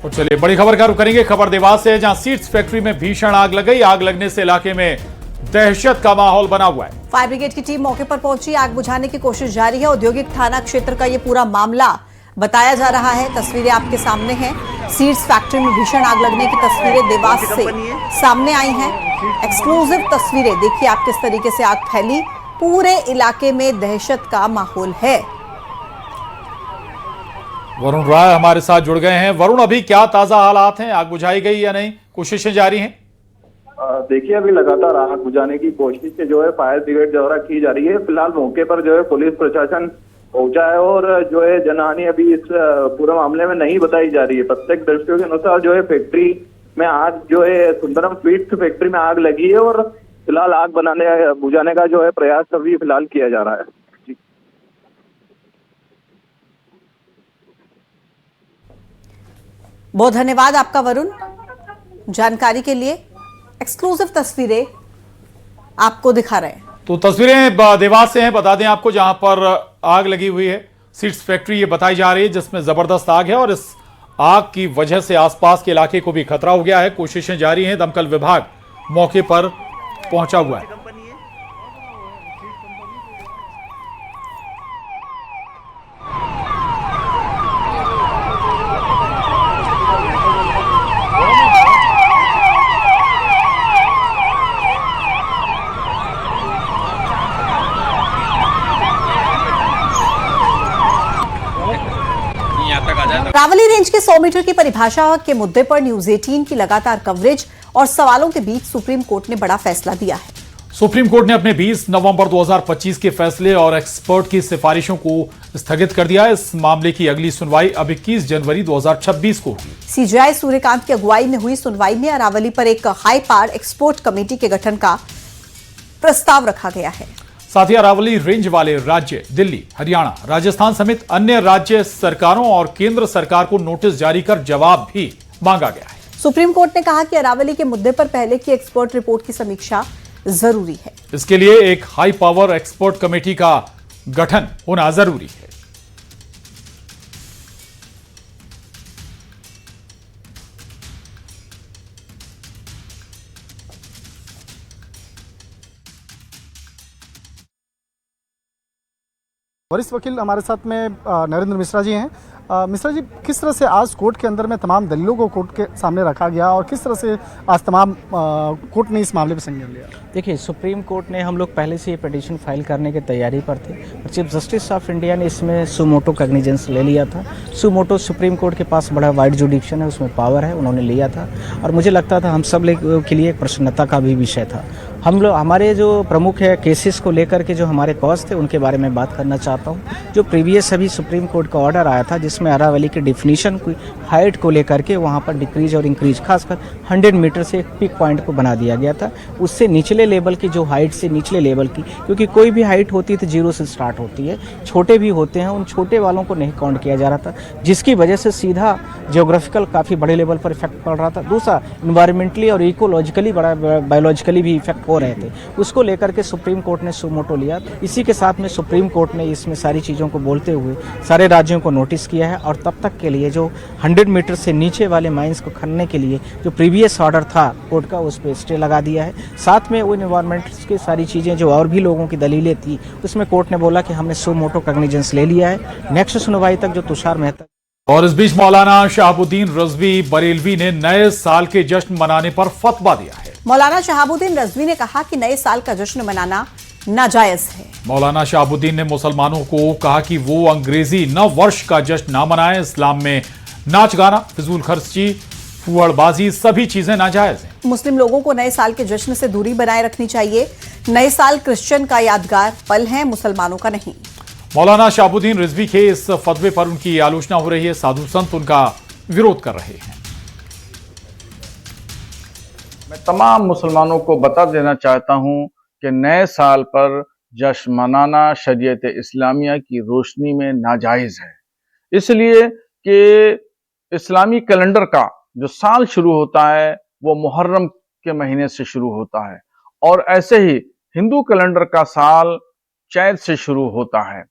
तो चलिए बड़ी खबर का रुख करेंगे। खबर देवास से, जहां सीड्स फैक्ट्री में भीषण आग लग गई। आग लगने से इलाके में दहशत का माहौल बना हुआ है। फायर ब्रिगेड की टीम मौके पर पहुंची, आग बुझाने की कोशिश जारी है। औद्योगिक थाना क्षेत्र का ये पूरा मामला बताया जा रहा है। तस्वीरें आपके सामने हैं। सीड्स फैक्ट्री में भीषण आग लगने की तस्वीरें देवास से सामने आई हैं। एक्सक्लूसिव तस्वीरें देखिए आप, किस तरीके से आग फैली। पूरे इलाके में दहशत का माहौल है। वरुण राय हमारे साथ जुड़ गए हैं। वरुण, अभी क्या ताजा हालात हैं? आग बुझाई गई या नहीं? कोशिशें जारी हैं? देखिए, अभी लगातार आग बुझाने की कोशिश जो है फायर ब्रिगेड द्वारा की जा रही है। फिलहाल मौके पर जो है पुलिस प्रशासन पहुंचा है और जो है जनहानि अभी इस पूरे मामले में नहीं बताई जा रही है। प्रत्यक्षदर्शियों के अनुसार जो है फैक्ट्री में आग जो है सुंदरम स्वीट्स फैक्ट्री में आग लगी है और फिलहाल आग बुझाने का जो है प्रयास अभी फिलहाल किया जा रहा है। जी, बहुत धन्यवाद आपका वरुण, जानकारी के लिए। एक्सक्लूसिव तस्वीरें आपको दिखा रहे हैं। तो तस्वीरें देवास से हैं, बता दें आपको, जहां पर आग लगी हुई है। सीड्स फैक्ट्री ये बताई जा रही है जिसमें जबरदस्त आग है और इस आग की वजह से आसपास के इलाके को भी खतरा हो गया है। कोशिशें जारी हैं। दमकल विभाग मौके पर पहुंचा हुआ है। अरावली रेंज के 100 मीटर की परिभाषा के मुद्दे पर न्यूज 18 की लगातार कवरेज और सवालों के बीच सुप्रीम कोर्ट ने बड़ा फैसला दिया है। सुप्रीम कोर्ट ने अपने 20 नवंबर 2025 के फैसले और एक्सपर्ट की सिफारिशों को स्थगित कर दिया है। इस मामले की अगली सुनवाई अब 21 जनवरी 2026 को होगी। सीजेआई सूर्यकांत की अगुवाई में हुई सुनवाई में अरावली पर एक हाई पावर एक्सपर्ट कमेटी के गठन का प्रस्ताव रखा गया है। साथ ही अरावली रेंज वाले राज्य दिल्ली, हरियाणा, राजस्थान समेत अन्य राज्य सरकारों और केंद्र सरकार को नोटिस जारी कर जवाब भी मांगा गया है। सुप्रीम कोर्ट ने कहा कि अरावली के मुद्दे पर पहले की एक्सपर्ट रिपोर्ट की समीक्षा जरूरी है। इसके लिए एक हाई पावर एक्सपर्ट कमेटी का गठन होना जरूरी है। वरिष्ठ वकील हमारे साथ में नरेंद्र मिश्रा जी हैं। मिश्रा जी, किस तरह से आज कोर्ट के अंदर में तमाम दलीलों को कोर्ट के सामने रखा गया और किस तरह से आज तमाम कोर्ट ने इस मामले में संज्ञान लिया? देखिए, सुप्रीम कोर्ट ने, हम लोग पहले से ये पिटीशन फाइल करने की तैयारी पर थे। चीफ जस्टिस ऑफ इंडिया ने इसमें सुमोटो कॉग्निजेंस ले लिया था। सुमोटो सुप्रीम कोर्ट के पास बड़ा वाइड जुडिक्शन है, उसमें पावर है, उन्होंने लिया था और मुझे लगता था हम सब के लिए एक प्रसन्नता का भी विषय था। हम लोग, हमारे जो प्रमुख है केसेस को लेकर के जो हमारे कॉज थे उनके बारे में बात करना चाहता हूँ। जो प्रीवियस अभी सुप्रीम कोर्ट का ऑर्डर आया था जिसमें अरावली के डिफिनीशन की हाइट को लेकर के वहाँ पर डिक्रीज और इंक्रीज, खासकर 100 मीटर से एक पिक पॉइंट को बना दिया गया था। उससे निचले लेवल की जो हाइट से निचले लेवल की, क्योंकि कोई भी हाइट होती है तो 0 से स्टार्ट होती है, छोटे भी होते हैं, उन छोटे वालों को नहीं काउंट किया जा रहा था, जिसकी वजह से सीधा जियोग्राफिकल काफ़ी बड़े लेवल पर इफेक्ट पड़ रहा था। दूसरा, इन्वायरमेंटली और इकोलॉजिकली बड़ा बायोलॉजिकली भी इफेक्ट हो रहे थे। उसको लेकर के सुप्रीम कोर्ट ने सुमोटो लिया। इसी के साथ में सुप्रीम कोर्ट ने इसमें सारी चीज़ों को बोलते हुए सारे राज्यों को नोटिस किया है और तब तक के लिए जो 100 मीटर से नीचे वाले माइंस को खनने के लिए जो प्रीवियस ऑर्डर था कोर्ट का, उस पर स्टे लगा दिया है। साथ में वो इन्वायरमेंट की सारी चीज़ें जो और भी लोगों की दलीलें थी उसमें कोर्ट ने बोला कि हमने सुमोटो कॉग्निजेंस ले लिया है। नेक्स्ट सुनवाई तक जो तुषार मेहता। और इस बीच मौलाना शहाबुद्दीन रजवी बरेलवी ने नए साल के जश्न मनाने पर फतवा दिया है। मौलाना शहाबुद्दीन रजवी ने कहा कि नए साल का जश्न मनाना नाजायज है। मौलाना शहाबुद्दीन ने मुसलमानों को कहा कि वो अंग्रेजी नव वर्ष का जश्न ना मनाएं। इस्लाम में नाच गाना, फिजूल खर्ची, फुहड़बाजी सभी चीजें नाजायज हैं। मुस्लिम लोगों को नए साल के जश्न से दूरी बनाए रखनी चाहिए। नए साल क्रिश्चियन का यादगार पल है, मुसलमानों का नहीं। मौलाना शहाबुद्दीन रिजवी के इस फतवे पर उनकी आलोचना हो रही है। साधु संत उनका विरोध कर रहे हैं। मैं तमाम मुसलमानों को बता देना चाहता हूं कि नए साल पर जश्न मनाना शरीयत इस्लामिया की रोशनी में नाजायज है, इसलिए कि इस्लामी कैलेंडर का जो साल शुरू होता है वो मुहर्रम के महीने से शुरू होता है और ऐसे ही हिंदू कैलेंडर का साल चैत से शुरू होता है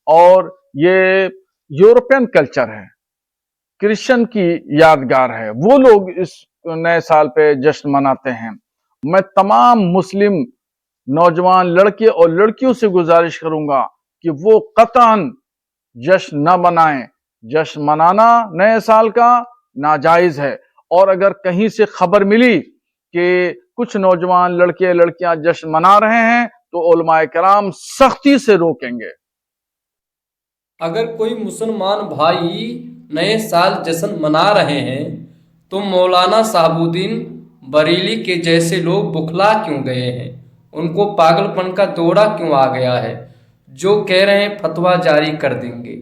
और ये यूरोपियन कल्चर है। क्रिश्चियन की यादगार है। वो लोग इस नए साल पे जश्न मनाते हैं। मैं तमाम मुस्लिम नौजवान लड़के और लड़कियों से गुजारिश करूंगा कि वो कतई जश्न न मनाएं। जश्न मनाना नए साल का नाजायज है, और अगर कहीं से खबर मिली कि कुछ नौजवान लड़के लड़कियां जश्न मना रहे हैं तो उलमाए कराम सख्ती से रोकेंगे। अगर कोई मुसलमान भाई नए साल जश्न मना रहे हैं तो मौलाना साहबुद्दीन बरेली के जैसे लोग बुखला क्यों गए हैं? उनको पागलपन का दौरा क्यों आ गया है जो कह रहे हैं फतवा जारी कर देंगे?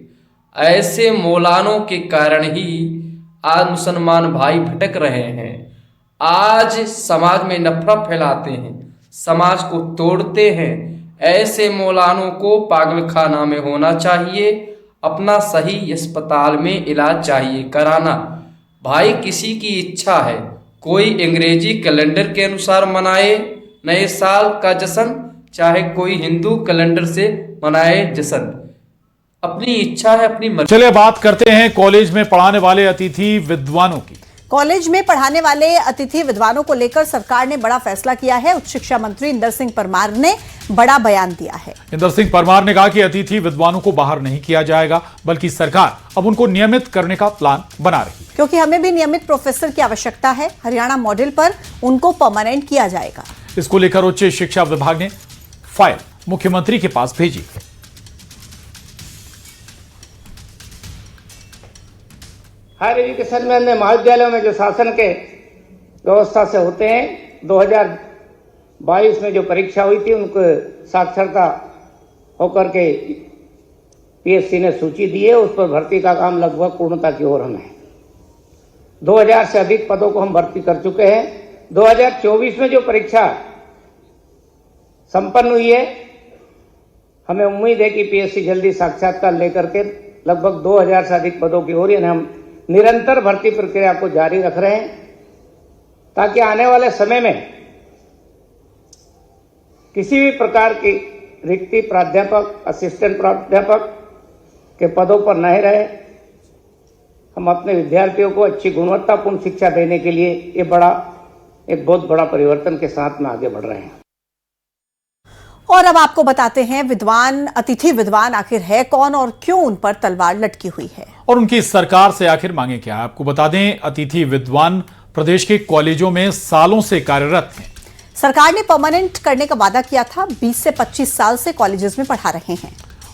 ऐसे मौलानों के कारण ही आज मुसलमान भाई भटक रहे हैं, आज समाज में नफरत फैलाते हैं, समाज को तोड़ते हैं। ऐसे मौलानों को पागलखाना में होना चाहिए, अपना सही अस्पताल में इलाज चाहिए कराना। भाई किसी की इच्छा है, कोई अंग्रेजी कैलेंडर के अनुसार मनाए नए साल का जश्न, चाहे कोई हिंदू कैलेंडर से मनाए जश्न, अपनी इच्छा है, अपनी मर्जी। चलिए बात करते हैं कॉलेज में पढ़ाने वाले अतिथि विद्वानों की। कॉलेज में पढ़ाने वाले अतिथि विद्वानों को लेकर सरकार ने बड़ा फैसला किया है। उच्च शिक्षा मंत्री इंदर सिंह परमार ने बड़ा बयान दिया है। इंदर सिंह परमार ने कहा कि अतिथि विद्वानों को बाहर नहीं किया जाएगा, बल्कि सरकार अब उनको नियमित करने का प्लान बना रही है। क्योंकि हमें भी नियमित प्रोफेसर की आवश्यकता है। हरियाणा मॉडल पर उनको परमानेंट किया जाएगा। इसको लेकर उच्च शिक्षा विभाग ने फाइल मुख्यमंत्री के पास भेजी। हायर एजुकेशन में अन्य महाविद्यालयों में जो शासन के व्यवस्था से होते हैं, 2022 में जो परीक्षा हुई थी उनको साक्षरता होकर के पीएससी ने सूची दी है। उस पर भर्ती का काम लगभग पूर्णता की ओर है। 2000 से अधिक पदों को हम भर्ती कर चुके हैं। 2024 में जो परीक्षा संपन्न हुई है, हमें उम्मीद है कि पीएससी जल्दी साक्षात्कार लेकर के लगभग 2000 से अधिक पदों की ओर हम निरंतर भर्ती प्रक्रिया को जारी रख रहे हैं, ताकि आने वाले समय में किसी भी प्रकार की रिक्ति प्राध्यापक, असिस्टेंट प्राध्यापक के पदों पर नहीं रहे। हम अपने विद्यार्थियों को अच्छी गुणवत्तापूर्ण शिक्षा देने के लिए एक बहुत बड़ा परिवर्तन के साथ में आगे बढ़ रहे हैं। और अब आपको बताते हैं अतिथि विद्वान आखिर है कौन और क्यों उन पर तलवार लटकी हुई है, और उनकी सरकार से आखिर मांगे क्या। आपको बता दें, अतिथि विद्वान प्रदेश के कॉलेजों में सालों से कार्यरत हैं। सरकार ने परमानेंट करने का वादा किया था। 20 से 25 साल से कॉलेजेस में पढ़ा रहे हैं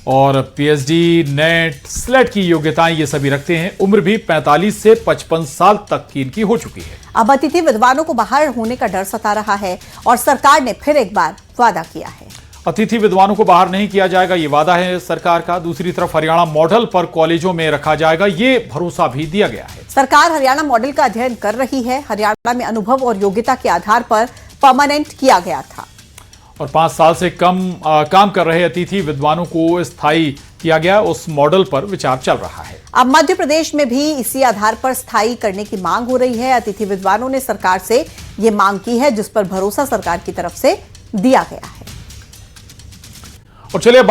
और पीएचडी, नेट, स्लेट की योग्यताएं ये सभी रखते हैं। उम्र भी 45 से 55 साल तक की इनकी हो चुकी है। अब अतिथि विद्वानों को बाहर होने का डर सता रहा है और सरकार ने फिर एक बार वादा किया है। अतिथि विद्वानों को बाहर नहीं किया जाएगा, ये वादा है सरकार का। दूसरी तरफ हरियाणा मॉडल पर कॉलेजों में रखा जाएगा, ये भरोसा भी दिया गया है। सरकार हरियाणा मॉडल का अध्ययन कर रही है। हरियाणा में अनुभव और योग्यता के आधार पर परमानेंट किया गया था और 5 साल से कम काम कर रहे अतिथि विद्वानों को स्थायी किया गया। उस मॉडल पर विचार चल रहा है। अब मध्य प्रदेश में भी इसी आधार पर स्थायी करने की मांग हो रही है। अतिथि विद्वानों ने सरकार से ये मांग की है, जिस पर भरोसा सरकार की तरफ से दिया गया है। और चलिए